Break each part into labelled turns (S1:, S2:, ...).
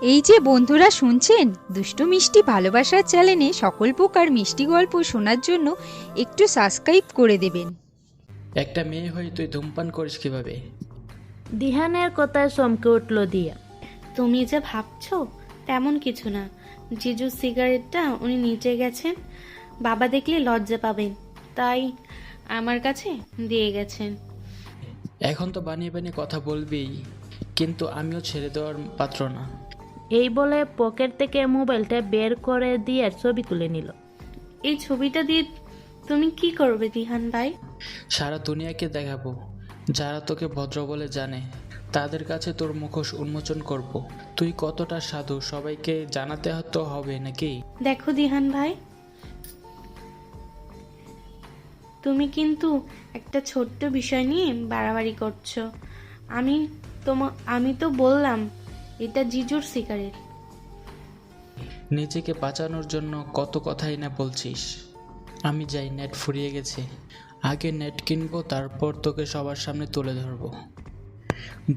S1: এই যে বন্ধুরা শুনছেন, দুষ্টু মিষ্টি ভালোবাসার চ্যানেলে সকল প্রকার মিষ্টি গল্প শোনার জন্য একটু সাবস্ক্রাইব করে দেবেন।
S2: একটা মেয়ে হয়ে তুই ধূমপান করিস কিভাবে?
S3: দিহানের কথায় চমকে উঠল দিয়া।
S4: তুমি যে ভাবছো তেমন কিছু না। জিজু সিগারেটটা উনি নিচে গেছেন, বাবা দেখলে লজ্জা পাবেন, তাই আমার কাছে দিয়ে গেছেন।
S2: এখন তো বানিয়ে বানিয়ে কথা বলবি, কিন্তু আমিও ছেড়ে দেওয়ার পাত্র না।
S3: এই বলে পকেট থেকে মোবাইলটা বের করে দিয়ার ছবি তুলে নিল।
S4: এই ছবিটা দিয়ে তুমি কি করবে দিহান ভাই?
S2: সারা দুনিয়াকে দেখাবো, যারা তোকে ভদ্র বলে জানে তাদের কাছে তোর মুখোশ উন্মোচন করব। তুই কতটা সাধু সবাইকে জানাতে তো হবে নাকি?
S4: দেখো দিহান ভাই, তুমি কিন্তু একটা ছোট্ট বিষয় নিয়ে বাড়াবাড়ি করছো। আমি তো বললাম এটা জিজুর সিগারেট।
S2: নিজেকে বাঁচানোর জন্য কত কথাই না বলছিস। আমি যাই, নেট ফুরিয়ে গেছে। আগে নেট কিনবো, তারপর তোকে সবার সামনে তুলে ধরবো।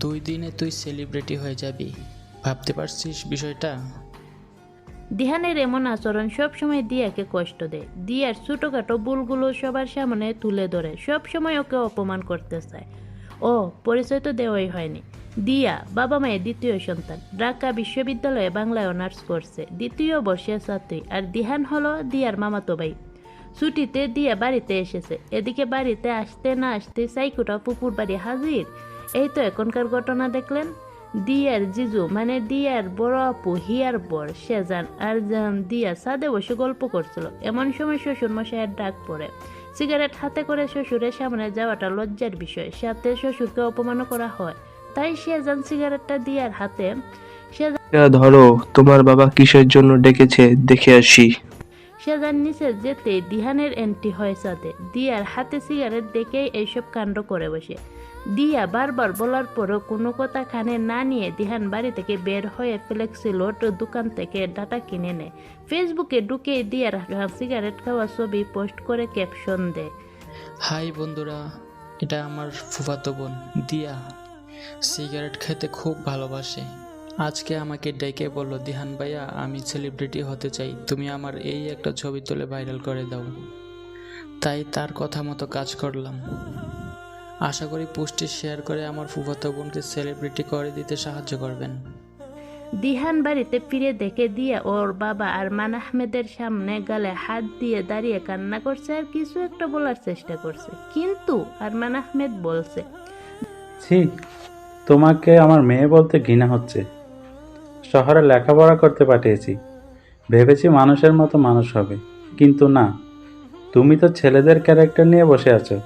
S2: 2 দিনে তুই সেলিব্রিটি হয়ে যাবি, ভাবতে পারছিস বিষয়টা?
S3: দিহানের এমন আচরণ সবসময় দিয়াকে কষ্ট দেয়। দিয়ার ছোটখাটো ভুলগুলো সবার সামনে তুলে ধরে সবসময় ওকে অপমান করতে চায়। ও পরিচয় তো দেওয়াই হয়নি। দিয়া বাবা মায়ের দ্বিতীয় সন্তান, ঢাকা বিশ্ববিদ্যালয়ে বাংলায় অনার্স করছে, দ্বিতীয় বর্ষের ছাত্রী। আর দিহান হলো দিয়ার মামাতো ভাই। ছুটিতে দিয়া বাড়িতে এসেছে। এদিকে বাড়িতে আসতে না আসতে সাইকুটা পুকুর বাড়ি হাজির। এই তো এখনকার ঘটনা দেখলেন। দিয়ার জিজু মানে দিয়ার বড় আপু হিয়ার বর সেজান আর দিয়া ছাদে বসে গল্প করছিল। এমন সময় শ্বশুর মশাইয়ের ডাক পড়ে। সিগারেট হাতে করে শ্বশুরের সামনে যাওয়াটা লজ্জার বিষয়, সাথে শ্বশুরকে অপমান করা হয়। তাই সেজান সিগারেটটা দিয়ার হাতে
S5: ধরো, তোমার বাবা কিসের জন্য ডেকেছে দেখে আসি।
S3: সেজান নিচে যেতে দিহানের এন্ট্রি হয় সাথে। দিয়ার হাতে সিগারেট দেখেই এইসব কাণ্ড করে বসে। দিয়া বারবার বলার পরও কোনো কথা কানে না নিয়ে দিহান বাড়ি থেকে বের হয়ে ফ্লেক্সিলোড দোকান থেকে ডাটা কিনে নেয়। ফেসবুকে ঢুকে দিয়ার সিগারেট খাওয়া ছবি পোস্ট করে ক্যাপশন দেয়,
S2: হাই বন্ধুরা, এটা আমার ফুফাতো বোন দিয়া। সিগারেট খেতে খুব ভালোবাসে। আজকে আমাকে ডেকে বলল, দিহান ভাইয়া আমি সেলিব্রিটি হতে চাই, তুমি আমার এই একটা ছবি তুলে ভাইরাল করে দাও। তাই তার কথা মতো কাজ করলাম। আশা করি পোস্টটি শেয়ার করে আমার ফুফাতো বোনকে সেলিব্রিটি করে দিতে সাহায্য করবেন।
S3: দিহান বাড়িতে ফিরে দেখে দিয়া ওর বাবা আরমান আহমেদের সামনে গালে হাত দিয়ে দাঁড়িয়ে কান্না করছে আর কিছু একটা বলার চেষ্টা করছে, কিন্তু আরমান আহমেদ বলছে,
S6: ছি, তোমাকে আমার মেয়ে বলতে ঘৃণা হচ্ছে। শহরে লেখাপড়া করতে পাঠিয়েছি, ভেবেছি মানুষের মতো মানুষ হবে, কিন্তু না, তুমি তো ছেলেদের ক্যারেক্টার নিয়ে বসে আছো।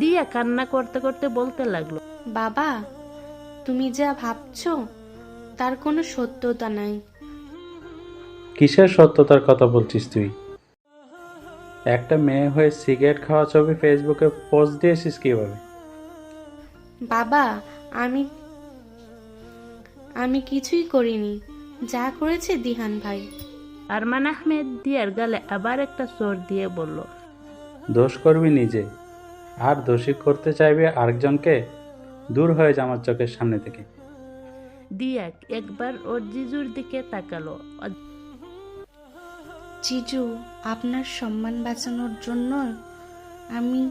S3: দিয়া কান্না করতে করতে বলতে লাগলো,
S4: বাবা, তুমি যা ভাবছো তার কোনো সত্যতা নাই।
S6: কিসের সত্যতার কথা বলছিস তুই? একটা মেয়ে হয়ে সিগারেট খাওয়া ছবি ফেসবুকে পোস্ট দিয়েছিস কিভাবে?
S4: বাবা, আমি আমি কিছুই করিনি, যা করেছে দিহান ভাই।
S3: আরমান আহমেদ দিয়ার গালে আবার একটা চোর দিয়ে বলল,
S6: দোষ করবি নিজে, আর দোষী করতে চাইবে আরেকজনকে। দূর হয়ে যা আমার চোখের সামনে থেকে।
S3: দিয়া একবার ওর জিজুর দিকে তাকালো।
S4: জিজু, আপনার সম্মান বাঁচানোর জন্য আমি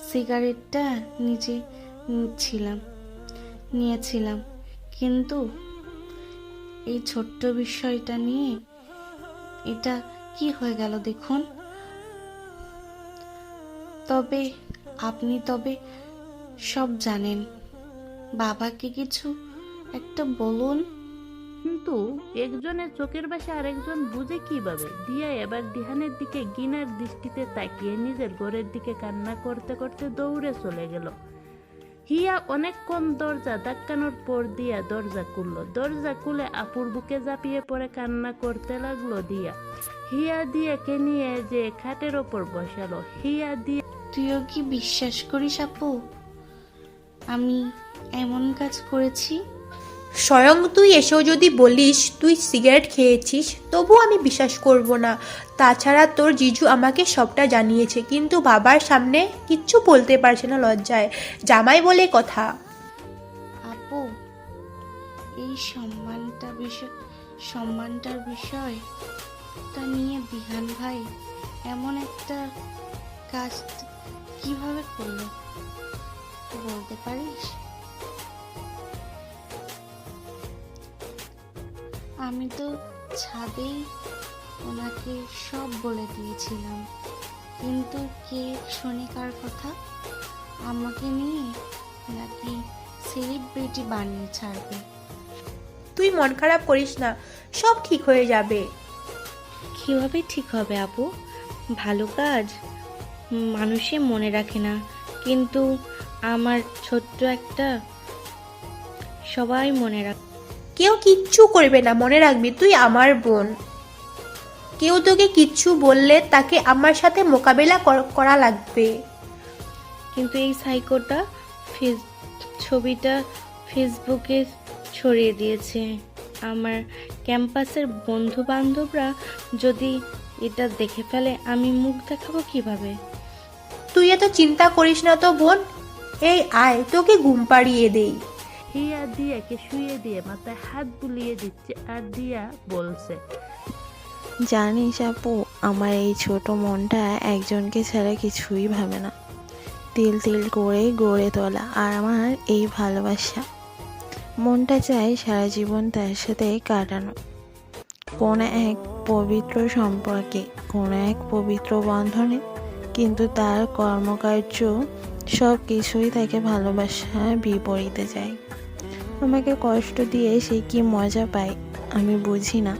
S4: সিগারেটটা নিজে নিয়েছিলাম, কিন্তু এই ছোট্ট বিষয়টা নিয়ে এটা কি হয়ে গেল দেখুন। তবে সব জানেন, বাবাকে কিছু একটা বলুন।
S3: কিন্তু একজনের চোখের ভাষা আরেকজন বুঝে কিভাবে? দিয়া এবার দিহানের দিকে ঘৃণার দৃষ্টিতে তাকিয়ে নিজের ঘরের দিকে কান্না করতে করতে দৌড়ে চলে গেল। হিয়া অনেকক্ষণ দরজা ধাক্কানোর পর দিয়া দরজা খুলল। দরজা খুলে আপুর বুকে ঝাঁপিয়ে পড়ে কান্না করতে লাগলো দিয়া। হিয়া দিয়াকে নিয়ে যে খাটের ওপর বসালো। হিয়া দিয়া,
S4: তুইও কি বিশ্বাস করিস আপু আমি এমন কাজ করেছি?
S7: স্বয়ং তুই এসেও যদি বলিস তুই সিগারেট খেয়েছিস, তবু আমি বিশ্বাস করব না। তাছাড়া তোর জিজু আমাকে সবটা জানিয়েছে, কিন্তু বাবার সামনে কিচ্ছু বলতে পারছে না লজ্জায়। জামাই বলে কথা।
S4: আপু, এই সম্মানটার বিষয় তা নিয়ে দিহান ভাই এমন একটা কাজ কিভাবে করলো তুই বলতে পারিস? আমি তো ছাদেই ওনাকে সব বলে দিয়েছিলাম, কিন্তু কে শোনে কার কথা? আমাকে নিয়ে নাকি সেলিব্রিটি বানিয়ে ছাড়বে?
S7: তুই মন খারাপ করিস না, সব ঠিক হয়ে যাবে।
S4: কিভাবে ঠিক হবে আপু? ভালো কাজ মানুষে মনে রাখে না, কিন্তু আমার ছোট্ট একটা সবাই মনে রাখে।
S7: কেউ কিচ্ছু করবে না, মনে রাখবি তুই আমার বোন। কেউ তোকে কিচ্ছু বললে তাকে আমার সাথে মোকাবেলা করা লাগবে।
S4: কিন্তু এই সাইকোটা ছবিটা ফেসবুকে ছড়িয়ে দিয়েছে। আমার ক্যাম্পাসের বন্ধু বান্ধবরা যদি এটা দেখে ফেলে, আমি মুখ দেখাবো কিভাবে?
S7: তুই এত চিন্তা করিস না তো বোন, এই আয় তোকে ঘুম পাড়িয়ে দেই।
S3: হিয়া দিয়াকে শুয়ে দিয়ে মাথায় হাত বুলিয়ে দিচ্ছে আর দিয়া বলছে,
S8: জানিস আপু, আমার এই ছোট মনটা একজনকে ছাড়া কিছুই ভাবে না। তিল তিল করে গড়ে তোলা আর আমার এই ভালোবাসা, মনটা চায় সারা জীবন তার সাথে কাটানো। কোনো এক পবিত্র সম্পর্কে, কোনো এক পবিত্র বন্ধনে, কিন্তু তার কর্মকার্য সব কিছুই তাকে ভালোবাসা বিপরীতে যায়। আমাকে কষ্ট দিয়ে সে কি মজা পায় আমি বুঝি না।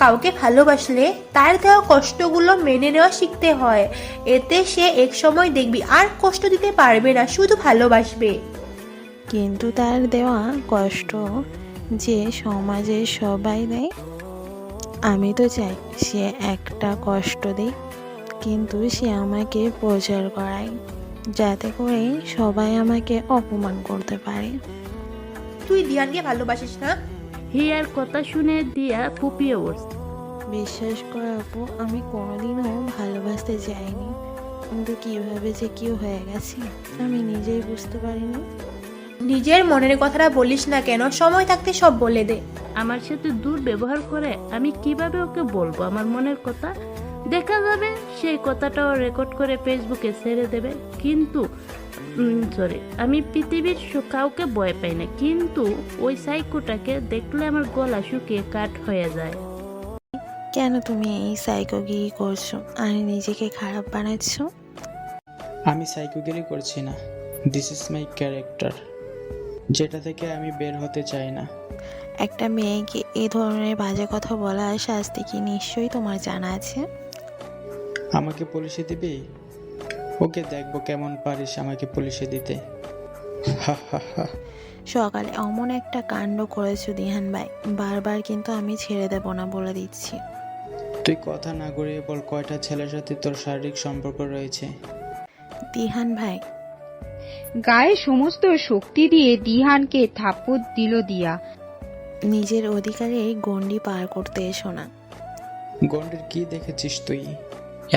S7: কাউকে ভালোবাসলে তার দেওয়া কষ্টগুলো মেনে নেওয়া শিখতে হয়, এতে সে এক সময় দেখবি আর কষ্ট দিতে পারবে না, শুধু ভালোবাসবে।
S8: কিন্তু তার দেওয়া কষ্ট যে সমাজের সবাই দেয়, আমি তো চাই সে একটা কষ্ট দেয়, কিন্তু সে আমাকে প্রচার করায়, যাতে করে সবাই আমাকে অপমান করতে পারে।
S7: তুই দিয়ানকে ভালোবাসিস না?
S3: হিয়ার কথা শুনে দিয়া ফুপিয়ে উঠছে।
S8: বিশ্বাস কর আপু, আমি কোনোদিনও ভালোবাসতে চাইনি, কিন্তু কিভাবে যে কি হয়ে গেছে আমি নিজেই বুঝতে পারিনি।
S7: নিজের মনের কথাটা বলিস না কেন? সময় থাকতে সব বলে দে।
S3: আমার সাথে দুর্ব্যবহার করে আমি কিভাবে ওকে বলবো আমার মনের কথা? দেখা যাবে সেই কথাটাও রেকর্ড করে ফেসবুকে ছেড়ে দেবে। কিন্তু আমি পৃথিবীর কাউকে ভয় পাই না, কিন্তু ওই সাইকোটাকে দেখলে আমার গলা শুকিয়ে কাঠ হয়ে যায়।
S8: কেন তুমি এই সাইকোগিরি করছো আর নিজেকে খারাপ বানাচ্ছ?
S2: আমি সাইকোগিরি করছি না, দিস ইজ মাই ক্যারেক্টার, যেটা থেকে আমি বের হতে চাই না।
S8: একটা মেয়েকে এই ধরনের বাজে কথা বলার শাস্তি কি নিশ্চয়ই তোমার জানা আছে।
S2: আমাকে পুলিশে দিবি? ওকে দেখবো কেমন পারিস আমাকে পুলিশে দিতে। হা হা হা।
S8: সকালে অমন একটা কাণ্ড করেছো দিহান ভাই, বারবার কিন্তু আমি ছেড়ে দেব না বলে দিচ্ছি।
S2: তুই কথা না ঘুরিয়ে বল, কয়টা ছেলের সাথে তোর শারীরিক সম্পর্ক রয়েছে?
S8: দিহান ভাই,
S1: গায়ে সমস্ত শক্তি দিয়ে দিহানকে থাপ্পড় দিল দিয়া।
S8: নিজের অধিকারে গণ্ডি পার করতে এসো না।
S2: গন্ডির কি দেখেছিস তুই?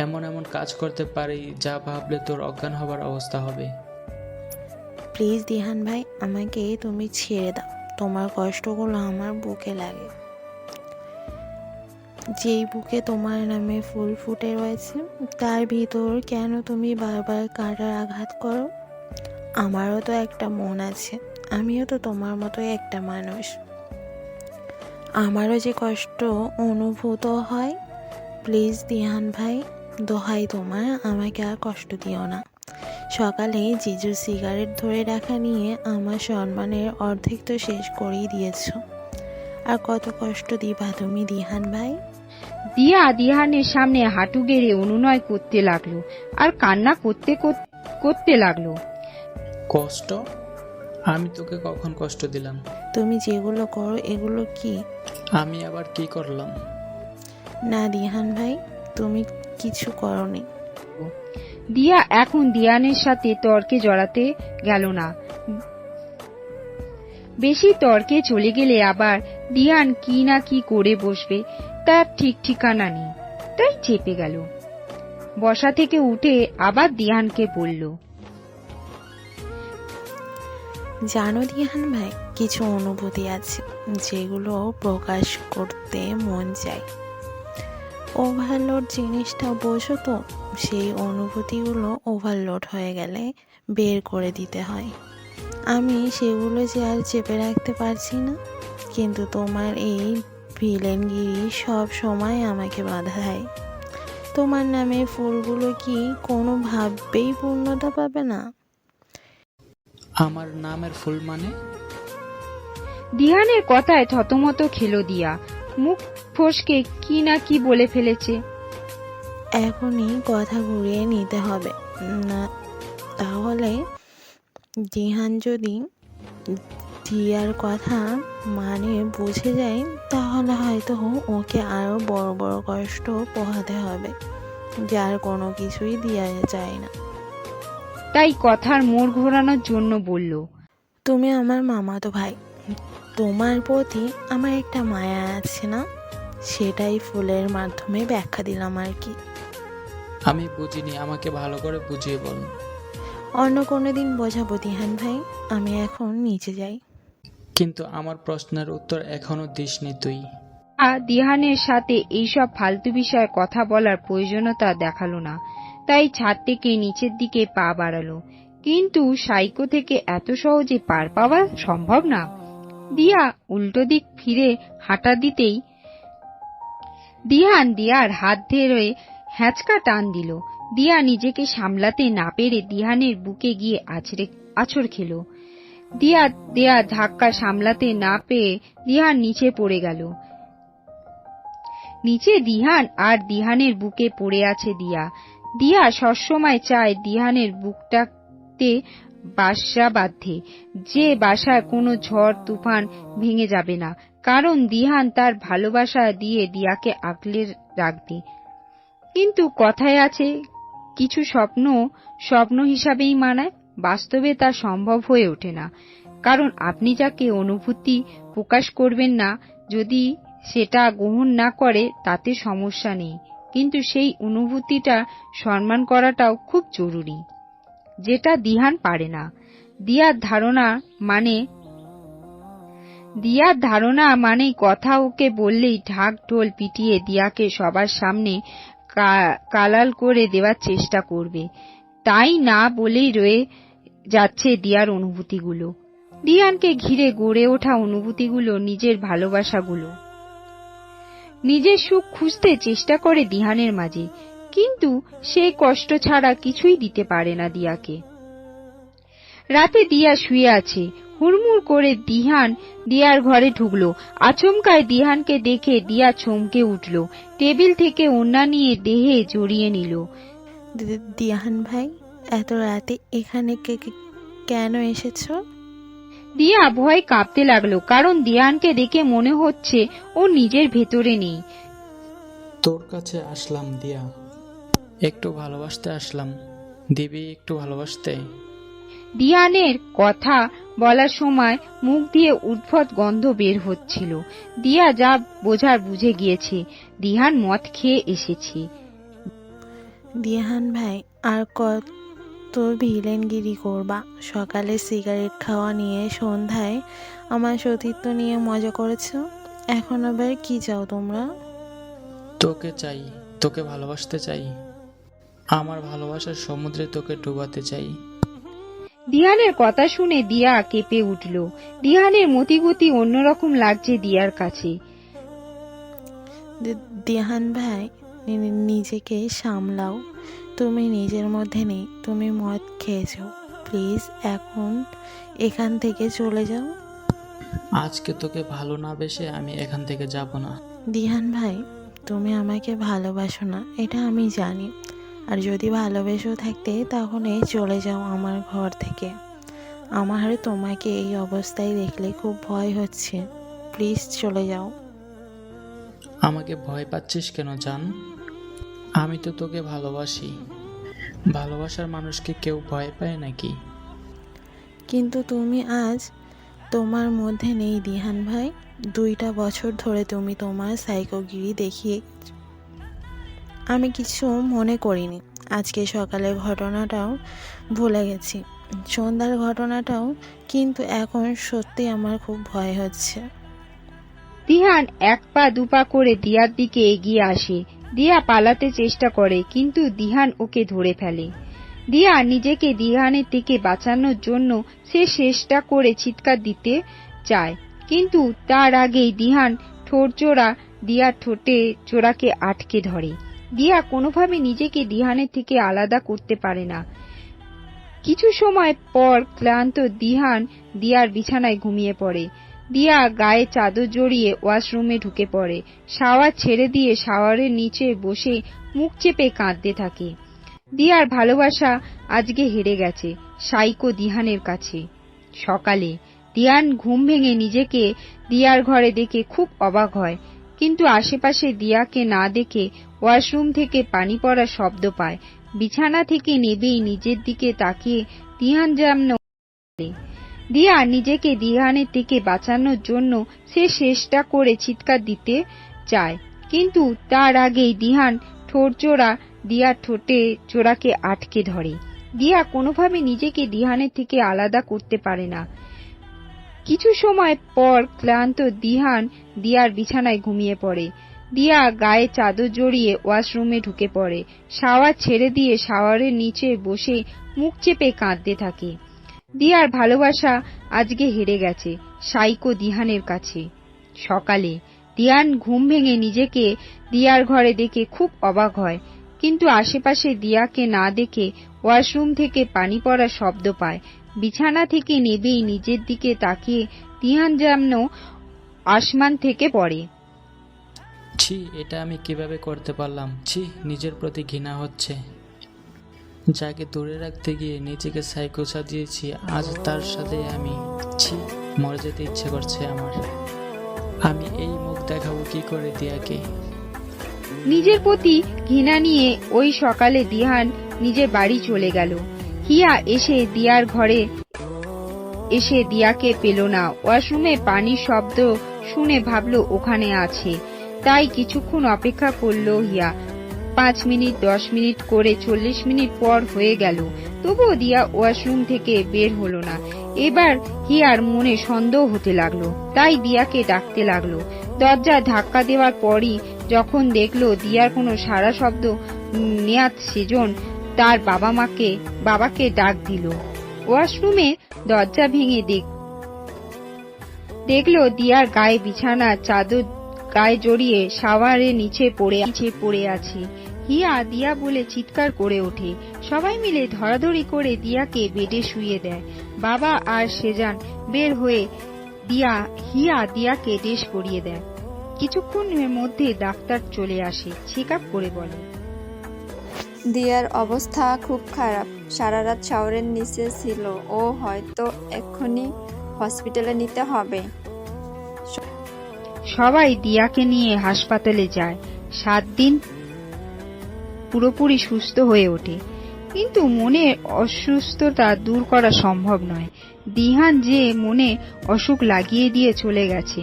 S2: এমন এমন কাজ করতে পারি যা ভাবলে তোর অজ্ঞান হবার অবস্থা হবে।
S8: প্লিজ দিহান ভাই, আমাকে তুমি ছেড়ে দাও, তোমার কষ্টগুলো আমার বুকে লাগে। যেই বুকে তোমার নামে ফুল ফুটে রয়েছে, তার ভিতর কেন তুমি বারবার কাঁটার আঘাত করো? আমারও তো একটা মন আছে, আমিও তো তোমার মতোই একটা মানুষ, আমারও যে কষ্ট অনুভূত হয়। প্লিজ দিহান ভাই, দোহাই তোমার, আমাকে আর কষ্ট দিও না। সকালে জিজু সিগারেট ধরে রাখা নিয়ে আমার সম্মানের অর্ধেক তো শেষ করেই দিয়েছ, আর কত কষ্ট দিবা তুমি দিহান ভাই?
S1: দিয়া দিহানের সামনে হাঁটু গেড়ে অনুনয় করতে লাগলো আর কান্না করতে লাগলো।
S2: কষ্ট? আমি তোকে কখন কষ্ট দিলাম?
S8: তুমি যেগুলো করো এগুলো কি?
S2: আমি আবার কি করলাম?
S8: না দিহান ভাই, তুমি কিছু করোনি।
S1: দিয়া এখন দিয়ানের সাথে তর্কে জড়াতে গেল না। বেশি তর্কে চলে গেলে আবার দিয়ান কি না কি করে বসবে তার ঠিক ঠিকানা নেই, তাই চেপে গেল। বসা থেকে উঠে আবার দিয়ানকে বলল,
S8: জানো দিহান ভাই, কিছু অনুভূতি আছে যেগুলো প্রকাশ করতে মন চায়। ওভারলোড জিনিসটা বোঝো তো, সেই অনুভূতিগুলো ওভারলোড হয়ে গেলে বের করে দিতে হয়। আমি সেগুলো যে আর চেপে রাখতে পারছি না, কিন্তু তোমার এই ভিলেনগিরি সব সময় আমাকে বাধা দেয়। তোমার নামে ফুলগুলো কি কোনোভাবেই পূর্ণতা পাবে না?
S2: আমার নামের ফুল মানে?
S1: দিহানের কথায় থতমত খেলো দিয়া, মুখ ফসকে কি না কি বলে ফেলেছে।
S8: এখনই কথা ঘুরিয়ে নিতে হবে না, তাহলে দিহান যদি দিয়ার কথা মানে বুঝে যায়, তাহলে হয়তো ওকে আরো বড় বড় কষ্ট পোহাতে হবে, যার কোনো কিছুই দিয়া যায় না।
S1: তাই কথার মোড় ঘোরানোর জন্য বলল,
S8: তুমি আমার মামাতো ভাই, তোমার প্রতি আমার একটা মায়া আছে না, সেটাই ফুলের মাধ্যমে ব্যাখ্যা দিলাম আর কি।
S2: আমি বুঝিনি, আমাকে ভালো করে বুঝিয়ে বল।
S8: অন্য কোনো দিন বোঝাবো দিহান ভাই, আমি এখন নিচে যাই।
S2: কিন্তু আমার প্রশ্নের উত্তর এখনো দিসনি তুই।
S1: দিহানের সাথে এইসব ফালতু বিষয়ে কথা বলার প্রয়োজনীয়তা দেখালো না, তাই ছাদ থেকে নিচের দিকে পা বাড়ালো। কিন্তু সাইকো থেকে এত সহজে পার পাওয়া সম্ভব না। দিয়া উল্টো দিক ফিরে হাঁটা দিতেই দিহান দিয়ার হাত ধরে হ্যাঁচকা টান দিল। দিয়া নিজেকে সামলাতে না পেরে দিহানের বুকে গিয়ে আছড় খেল। দিয়া দেয়া ধাক্কা সামলাতে না পেয়ে দিহান নিচে পড়ে গেল। নিচে দিহান আর দিহানের বুকে পড়ে আছে দিয়া। দিয়া সবসময় চায় দিহানের বুকটাতে বাসা বাঁধে, যে বাসায় কোনো ঝড় তুফান ভেঙে যাবে না, কারণ দিহান তার ভালোবাসা দিয়ে দিয়াকে আগলে রাখবে। কিন্তু কথায় আছে, কিছু স্বপ্ন স্বপ্ন হিসাবেই মানায়, বাস্তবে তা সম্ভব হয়ে ওঠে না। কারণ আপনি যাকে অনুভূতি প্রকাশ করবেন না, যদি সেটা গ্রহণ না করে তাতে সমস্যা নেই, কিন্তু সেই অনুভূতিটা সম্মান করাটাও খুব জরুরি, যেটা দিহান পারে না। দিয়ার ধারণা মানে কথা ওকে বললেই ঢাক ঢোল পিটিয়ে দিয়াকে সবার সামনে কালাল করে দেওয়ার চেষ্টা করবে। তাই না বলেই রয়ে যাচ্ছে দিয়ার অনুভূতিগুলো, দিহানকে ঘিরে গড়ে ওঠা অনুভূতিগুলো, নিজের ভালোবাসাগুলো। নিজের সুখ খুঁজতে চেষ্টা করে দিহানের মাঝে, কিন্তু সেই কষ্ট ছাড়া কিছুই দিতে পারে না দিয়াকে। রাতে দিয়া শুয়ে আছে, হুড়মুড় করে দিহান দিয়ার ঘরে ঢুকলো। আচমকায় দিহানকে দেখে দিয়া চমকে উঠল, টেবিল থেকে ওড়না নিয়ে দেহে জড়িয়ে নিল।
S8: দিহান ভাই, এত রাতে এখানে কেন এসেছো?
S1: দিয়া ভয় কাঁপতে লাগলো, কারণ দিহানকে দেখে মনে হচ্ছে ও নিজের ভেতরে নেই।
S2: তোর কাছে আসলাম দিয়া, একটু ভালোবাসতে আসলাম, দিবি একটু ভালোবাসতে?
S1: দিহানের কথা বলার সময় মুখ দিয়ে উদ্ভট গন্ধ বের হচ্ছিল। দিয়া যা বোঝার বুঝে গিয়েছে, দিহান মদ খেয়ে এসেছে।
S8: দিহান ভাই, আর কত ভিলেনগিরি করবা? সকালে সিগারেট খাওয়া নিয়ে, সন্ধ্যায় আমার সতীত্ব নিয়ে মজা করেছো, এখন আবার কি চাও তোমরা?
S2: তোকে চাই, তোকে ভালোবাসতে চাই, আমার ভালোবাসার সমুদ্রে তোকে ডুবাতে চাই।
S1: দিহানের কথা শুনে দিয়া কেঁপে উঠল। দিহানের মতিগতি অন্যরকম লাগছে দিয়ার কাছে।
S8: দিহান ভাই, নিজেকে সামলাও, তুমি নিজের মধ্যে নেই, তুমি মদ খেয়েছো, প্লিজ এখন এখান থেকে চলে যাও।
S2: আজকে তোকে ভালো না বেসে আমি এখান থেকে যাব না।
S8: দিহান ভাই, তুমি আমাকে ভালোবাসো না, এটা আমি জানি, আর যদি ভালোবেসেও থাকতে তাহলে চলে যাও আমার ঘর থেকে। আমার তোমাকে এই অবস্থায় দেখলে খুব ভয় হচ্ছে, প্লিজ চলে যাও।
S2: আমাকে ভয় পাচ্ছিস কেন জান? আমি তো তোকে ভালোবাসি। ভালোবাসার মানুষকে কেউ ভয় পায় নাকি?
S8: কিন্তু তুমি আজ তোমার মধ্যে নেই দিহান ভাই। 2টা বছর ধরে তুমি তোমার সাইকোগিরি দেখিয়ে, আমি কিছু মনে করিনি, আজকে সকালে ঘটনাটাও ভুলে গেছি। সন্ধ্যার ঘটনাটাও, কিন্তু এখন সত্যি আমার খুব ভয় হচ্ছে।
S1: দিহান এক পা দুপা করে দিয়ার দিকে এগিয়ে আসে। দিয়া পালাতে চেষ্টা করে, কিন্তু দিহান ওকে ধরে ফেলে। দিয়া নিজেকে দিহানের থেকে বাঁচানোর জন্য সে চেষ্টা করে চিৎকার দিতে চায়, কিন্তু তার আগেই দিহান ঠোঁটজোড়া দিয়ার ঠোঁটে জোড়াকে আটকে ধরে। দিয়া কোনোভাবে নিজেকে দিহানের থেকে আলাদা করতে পারে না। কিছু সময় পর ক্লান্ত দিহান দিয়ার বিছানায় ঘুমিয়ে পড়ে। দিয়া গায়ে চাদর জড়িয়ে ওয়াশরুমে ঢুকে পড়ে। শাওয়ার ছেড়ে দিয়ে শাওয়ারের নিচে বসে মুখ চেপে কাঁদতে থাকে। দিয়ার ভালোবাসা আজকে হেরে গেছে সাইকো দিহানের কাছে। সকালে দিহান ঘুম ভেঙে নিজেকে দিয়ার ঘরে দেখে খুব অবাক হয়, কিন্তু আশেপাশে দিয়াকে না দেখে ওয়াশরুম থেকে পানি পড়ার শব্দ পায়। বিছানা থেকে নেবেই নিজের দিকে তাকিয়ে দিহান যেন দিয়া নিজেকে দিহানের থেকে বাঁচানোর জন্য সে চেষ্টা করে চিৎকার দিতে চায়, কিন্তু তার আগেই দিহান ঠোঁটজোড়া দিয়ার ঠোঁটে জোড়াকে আটকে ধরে। দিয়া কোনোভাবে নিজেকে দিহানের থেকে আলাদা করতে পারে না। কিছু সময় পর ক্লান্ত দিহান দিয়ার বিছানায় ঘুমিয়ে পড়ে। দিয়া গায়ে চাদর জড়িয়ে ওয়াশরুমে ঢুকে পড়ে। শাওয়ার ছেড়ে দিয়ে শাওয়ারের নিচে বসে মুখ চেপে কাঁদতে থাকে। দিয়ার ভালোবাসা আজকে হেরে গেছে সাইকো দিহানের কাছে। সকালে দিহান ঘুম ভেঙে নিজেকে দিয়ার ঘরে দেখে খুব অবাক হয়, কিন্তু আশেপাশে দিয়াকে না দেখে ওয়াশরুম থেকে পানি পড়ার শব্দ পায়। বিছানা থেকে নেবেই নিজের দিকে তাকিয়ে দিহান যেন আসমান থেকে পড়ে।
S2: ছি, এটা আমি কিভাবে করতে পারলাম? ছি, নিজের প্রতি ঘৃণা হচ্ছে। যাকে দূরে রাখতে গিয়ে নিজেকে সাইকো সাজিয়েছি, আজ তার সাথে আমি। ছি, মরে যেতে ইচ্ছে করছে আমার। আমি এই মুখ দেখাবো কি করে দিয়াকে?
S1: নিজের প্রতি ঘৃণা নিয়ে ওই সকালে দিহান নিজের বাড়ি চলে গেল। হিয়া এসে দিয়ার ঘরে এসে দিয়াকে পেল না। ওয়াশরুমে পানির শব্দ শুনে ভাবলো ওখানে আছে, তাই কিছুক্ষণ অপেক্ষা করলো হিয়া। 5 মিনিট 10 মিনিট করে 40 মিনিট পর হয়ে গেল, তবুও দিয়া ওয়াশরুম থেকে বের হলো না। এবার হিয়ার মনে সন্দেহ হতে লাগলো, তাই দিয়াকে ডাকতে লাগলো। দরজা ধাক্কা দেওয়ার পরই যখন দেখলো দিয়ার কোনো সাড়া শব্দ নেয়াত, সেজন তার বাবাকে ডাক দিল। ওয়াশরুমে দরজা ভেঙে দেখলো দিয়ার গায়ে বিছানা চাদর গায়ে জড়িয়ে শাওয়ারের নিচে পড়ে আছে। হিয়া দিয়া বলে চিৎকার করে ওঠে। সবাই মিলে ধরাধরি করে দিয়াকে বেডে শুইয়ে দেয়। বাবা আর সেজান বের হয়ে হিয়া দিয়াকে ড্রেস পরিয়ে দেয়। কিছুক্ষণের মধ্যে ডাক্তার চলে আসে, চেক আপ করে বলে,
S9: দিয়ার অবস্থা খুব খারাপ, সারা রাত শাওয়ারের নিচে ছিল, ও হয়তো এক্ষুনি হসপিটালে নিতে হবে।
S1: সবাই দিয়াকে নিয়ে হাসপাতালে যায়। 7 দিন পুরোপুরি সুস্থ হয়ে ওঠে, কিন্তু মনের অসুস্থতা দূর করা সম্ভব নয়। দিহান যে মনে অসুখ লাগিয়ে দিয়ে চলে গেছে।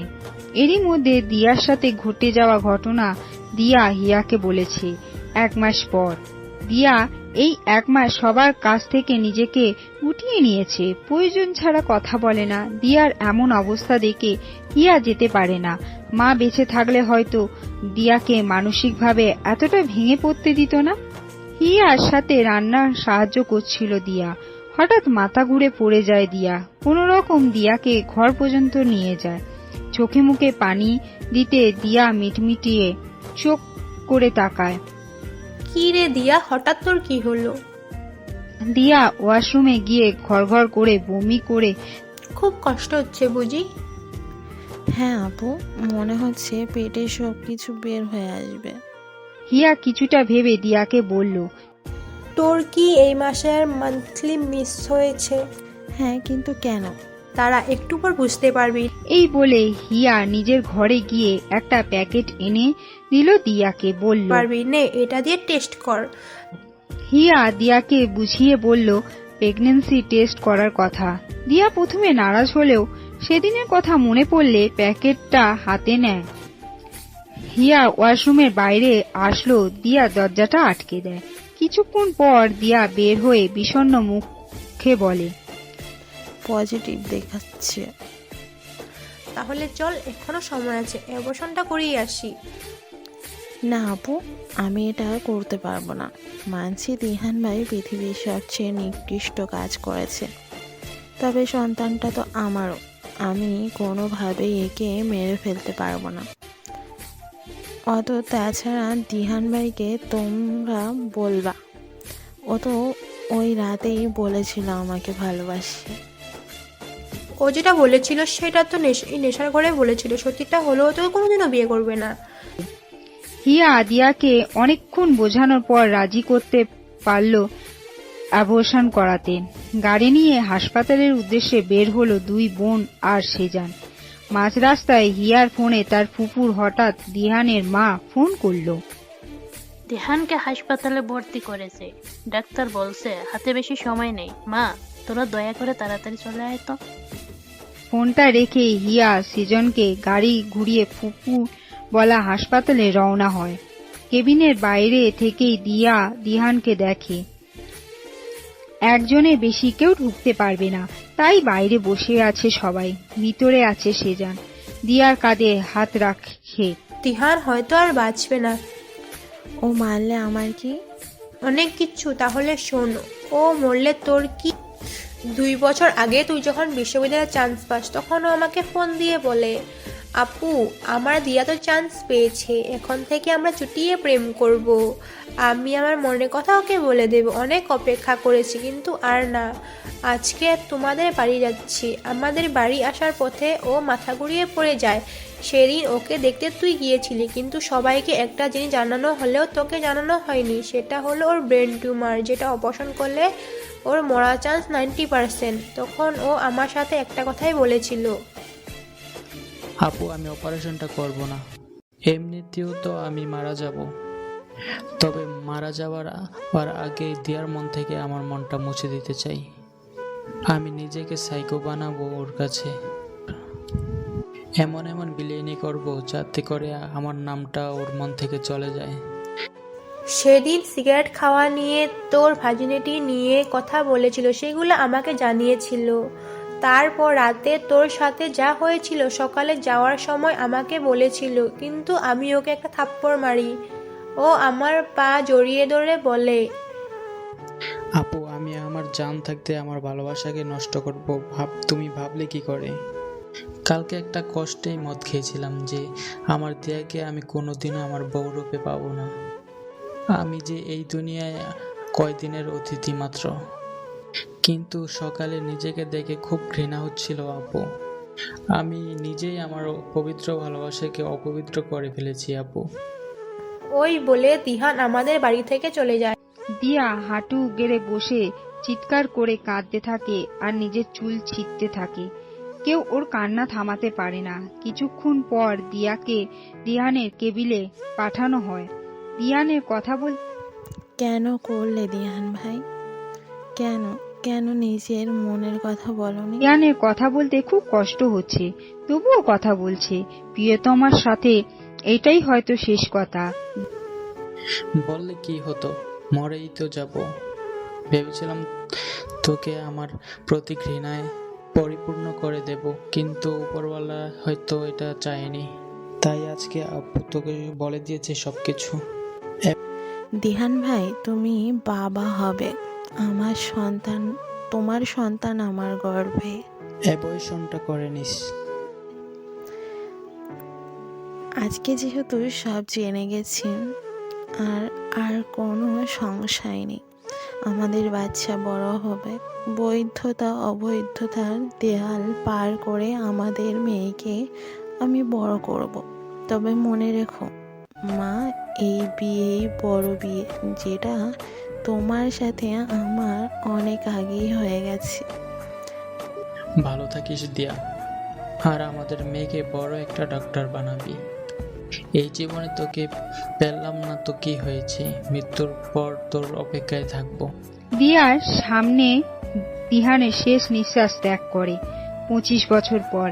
S1: এরই মধ্যে দিয়ার সাথে ঘটে যাওয়া ঘটনা দিয়া হিয়াকে বলেছে। 1 মাস পর দিয়া এই 1 মাস সবার কাছ থেকে নিজেকে গুটিয়ে নিয়েছে, প্রয়োজন ছাড়া কথা বলে না। দিয়ার এমন অবস্থা দেখে হিয়া যেতে পারে না। মা বেঁচে থাকলে হয়তো দিয়াকে মানসিকভাবে এতটা ভেঙে পড়তে দিত না। হিয়ার সাথে রান্নার সাহায্য করছিল দিয়া। হঠাৎ মাথা ঘুরে পড়ে যায় দিয়া। কোন রকম দিয়াকে ঘর পর্যন্ত নিয়ে যায়। চোখে মুখে পানি দিতে দিয়া মিটমিটিয়ে চোখ করে তাকায়।
S7: কি রে দিয়া, হঠাৎ তোর কি হলো?
S1: দিয়া ওয়াশরুমে গিয়ে ঘর করে বমি করে।
S7: খুব কষ্ট হচ্ছে বুঝি?
S8: হ্যাঁ আপু, মনে হচ্ছে পেটে সবকিছু বের হয়ে আসবে।
S1: হিয়া কিছুটা ভেবে দিয়াকে বলল,
S10: তোর কি এই মাসের মান্থলি মিস হয়েছে?
S8: হ্যাঁ, কিন্তু কেন?
S10: তারা একটু পর বুঝতে পারবি।
S1: এই বলে হিয়া নিজের ঘরে গিয়ে একটা প্যাকেট এনে দিল দিয়াকে, বলল,
S10: পারবি নে, এটা দিয়ে টেস্ট কর।
S1: হিয়া দিয়াকে বুঝিয়ে বলল প্রেগন্যান্সি টেস্ট করার কথা। দিয়া প্রথমে নারাজ হলেও সেদিনের কথা মনে পড়লে প্যাকেটটা হাতে নেয়। হিয়া ওয়াশরুমের বাইরে আসলো, দিয়া দরজাটা আটকে দেয়। কিছুক্ষণ পর দিয়া বের হয়ে বিষণ্ণ মুখ মুখে বলে,
S8: পজিটিভ দেখাচ্ছে।
S10: তাহলে চল, এখনো সময় আছে, অ্যাবর্শনটা করিয়ে আসি।
S8: না আপু, আমি এটা করতে পারবো না। মানছি দিহান ভাই পৃথিবীর সবচেয়ে নিকৃষ্ট কাজ করেছে, তবে সন্তানটা তো আমারও। আমি কোনোভাবেই একে মেরে ফেলতে পারবো না। তাছাড়া দিহান ভাইকে তোমরা বলবা, ও তো ওই রাতেই বলেছিল আমাকে ভালোবাসে।
S10: ও যেটা বলেছিল সেটা তো নেশার ঘরে বলেছিল, সত্যিটা হলেও তো কোনোদিনও বিয়ে করবে না।
S1: হিয়া দিয়াকে অনেকক্ষণ বোঝানোর পর রাজি করতে পারল অ্যাবর্শন করাতে। গাড়ি নিয়ে হাসপাতালের উদ্দেশ্যে বের হলো দুই বোন আর সেজান। মাঝ রাস্তায় হিয়ার ফোনে তার ফুপুর হঠাৎ দিহানের মা ফোন করলো।
S3: দিহানকে হাসপাতালে ভর্তি করেছে, ডাক্তার বলছে হাতে বেশি সময় নেই। মা, তোরা দয়া করে তাড়াতাড়ি চলে আয় তো।
S1: ফোনটা রেখে হিয়া সেজনকে গাড়ি ঘুরিয়ে ফুপু বলা হাসপাতালে রওনা হয়। কেবিনের বাইরে থেকেই দিয়া দিহানকে দেখে। একজনের বেশি কেউ ঢুকতে পারবে না, তাই বাইরে বসে আছে সবাই। ভিতরে আছে সেজান, দিয়ার কাঁধে হাত রাখে।
S10: দিহান হয়তো আর বাঁচবে না।
S8: ও মারলে আমার কি?
S10: অনেক কিচ্ছু। তাহলে শোন, ও মরলে তোর কি? 2 বছর আগে তুই যখন বিশ্ববিদ্যালয়ে চান্স পাস, তখন ও আমাকে ফোন দিয়ে বলে, আপু আমার দিয়া তো চান্স পেয়েছে, এখন থেকে আমরা চুটিয়ে প্রেম করব। আমি আমার মনের কথা ওকে বলে দেব। অনেক অপেক্ষা করেছি, কিন্তু আর না। আজকে তোমাদের বাড়ি যাচ্ছি। আমাদের বাড়ি আসার পথে ও মাথা ঘুরিয়ে পড়ে যায়। সেদিন ওকে দেখতে তুই গিয়েছিলি, কিন্তু সবাইকে একটা জিনিস জানানো হলেও তোকে জানানো হয়নি। সেটা হলো ওর ব্রেন টিউমার, যেটা অপারেশন করলে ওর মরা চান্স 90%। তখন ও আমার সাথে একটা কথাই বলেছিল,
S2: আপু আমি অপারেশনটা করব না, এমনিতেও তো আমি মারা যাব। তবে মারা যাওয়ার আগে দিয়ার মন থেকে আমার মনটা মুছে দিতে চাই। আমি নিজেকে সাইকো বানাবো ওর কাছে। এমন এমন বিলিয়নি করব যাতে করে আমার নামটা ওর মন থেকে চলে যায়।
S10: সেদিন সিগারেট খাওয়া নিয়ে, তোর ভার্জিনিটি নিয়ে কথা বলেছিল, সেগুলো আমাকে জানিয়েছিল। তারপর রাতে তোর সাথে যা হয়েছিল, সকালে যাওয়ার সময় আমাকে বলেছিল, কিন্তু আমি ওকে একটা থাপ্পড় মারি। ও আমার পা জড়িয়ে ধরে বলে,
S2: আপু আমি আমার জান থাকতে আমার ভালোবাসাকে নষ্ট করব, তুমি ভাবলে কি করে? কালকে একটা কষ্টেই মদ খেয়েছিলাম যে আমার দিয়াকে আমি কোনোদিনও আমার বউ রূপে পাবো না। আমি যে এই দুনিয়ায় কয়দিনের অতিথি মাত্র। কিন্তু সকালে নিজেকে দেখে খুব ঘৃণা হচ্ছিল আপু। আমি নিজেই আমার পবিত্র ভালোবাসাকে অপবিত্র করে ফেলেছি আপু।
S10: ওই বলে দিহান আমাদের বাড়ি থেকে চলে যায়।
S1: দিয়া হাঁটু গেড়ে বসে চিৎকার করে কাঁদতে থাকে আর নিজের চুল ছিঁড়তে থাকে। কেউ ওর কান্না থামাতে পারে না। কিছুক্ষণ পর দিয়াকে দিহানের কেবিলে পাঠানো হয়। দিহানের কথা বল,
S8: কেন করলে দিহান ভাই? কেন কেন নিজের মনের কথা বলনি?
S1: দিহানের কথা বলতে খুব কষ্ট হচ্ছে, তবুও কথা বলছে। প্রিয়তমার সাথে এটাই হয়তো শেষ কথা।
S2: বললে কি হতো, মরেই তো যাব। ভেবেছিলাম তোকে আমার প্রতি ঘৃণায় পরিপূর্ণ করে দেব, কিন্তু উপরওয়ালা হয়তো এটা চায়নি। তাই আজকে আপু তোকে বলে দিয়েছে সবকিছু।
S8: দিহান ভাই, তুমি বাবা হবে। আমার সন্তান, তোমার সন্তান আমার গর্ভে।
S2: অ্যাবর্শনটা করে নিস।
S8: আজকে যেহেতু সব জেনে গেছি, আর আর কোনো সংশয় নেই, আমাদের বাচ্চা বড় হবে। বৈধতা অবৈধতার দেয়াল পার করে আমাদের মেয়েকে আমি বড় করব। তবে মনে রেখো মা, এই বিয়েই বড় বিয়ে, যেটা তোমার সাথে আমার অনেক আগেই হয়ে গেছে।
S2: ভালো থাকিস দিয়া, আর আমাদের মেয়েকে বড় একটা ডাক্তার বানাবি। এই জীবনে তোকে পেলাম না তো কি হয়েছে, মৃত্যুর পর তোর অপেক্ষায় থাকবো।
S1: দিয়ার সামনে দিহানের শেষ নিঃশ্বাস ত্যাগ করে 25 বছর পর।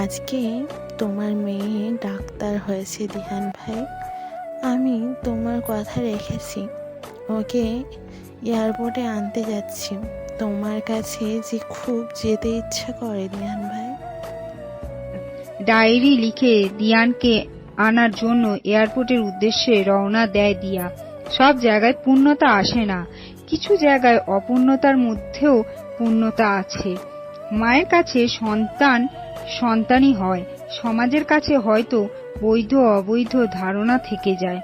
S8: আজকে তোমার মেয়ে ডাক্তার হয়েছে দিহান ভাই। আমি তোমার কথা রেখেছি, ওকে এয়ারপোর্টে আনতে যাচ্ছি। তোমার কাছে যে খুব যেতে ইচ্ছা করে দিহান ভাই।
S1: ডায়েরি লিখে দিয়ানকে আনার জন্য এয়ারপোর্টের উদ্দেশ্যে রওনা দেয় দিয়া। সব জায়গায় পূর্ণতা আসে না, কিছু জায়গায় অপূর্ণতার মধ্যেও পূর্ণতা আছে। মায়ের কাছে সন্তান সন্তানই হয়, সমাজের কাছে হয়তো বৈধ অবৈধ ধারণা থেকে যায়।